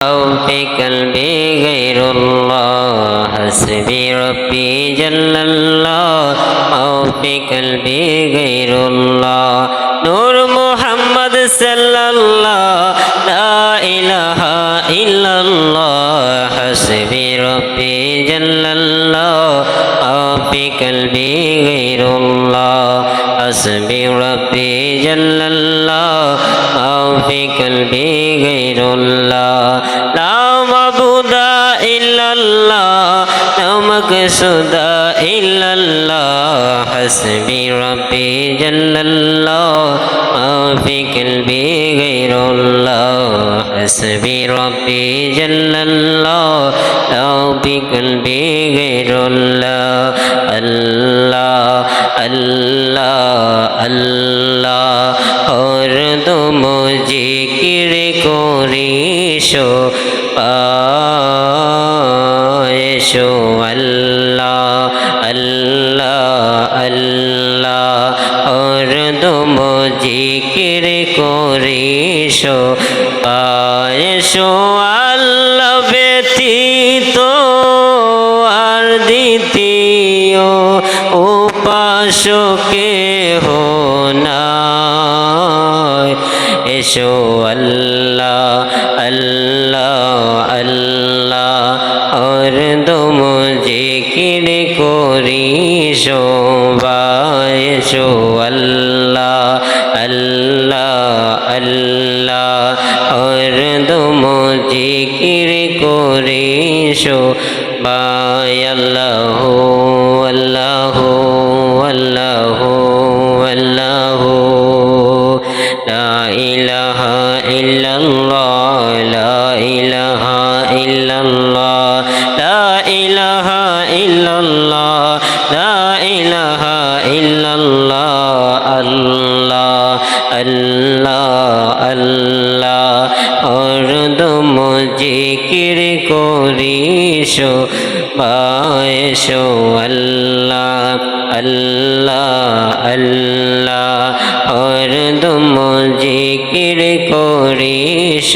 في قلبي غير الله حسبي ربي جل الله أو في قلبي غير الله نور محمد صلى الله لا إله إلا الله حسبي ربي جل الله أو في قلبي غير الله حسبي ربي جل الله أو في قلبي غير الله لا معبود إلا الله لا مقصود إلا الله حسبي ربي جل الله ما في قلبي غير الله حسبي ربي جل الله لا في قلبي غير الله الله الله الله और तुम जिक्र करिशो पायशो अल्लाह अल्लाह अल्लाह और तुम जिक्र करिशो पायशो अल्लाह व्यतीत আর দ্বিতীয় উপাসকে হো নাই এসো আল্লাহ আল্লাহ আল্লাহ আর দম জিকির করিস এসো আল্লাহ আল্লাহ আল্লাহ আর দম জিকির করিস বাই আল্লাহ আল্লাহ আল্লাহ আল্লাহ লা ইলাহা ইল্লাল্লাহ লা ইলাহা ইল্লাল্লাহ লা ইলাহা ইল্লাল্লাহ লা ইলাহা ইল্লাল্লাহ আল্লাহ আল্লাহ আল্লাহ আর দম জিকির করিস পায়সো আল্লাহ আল্লাহ আল্লাহ আর দম জিকির করিস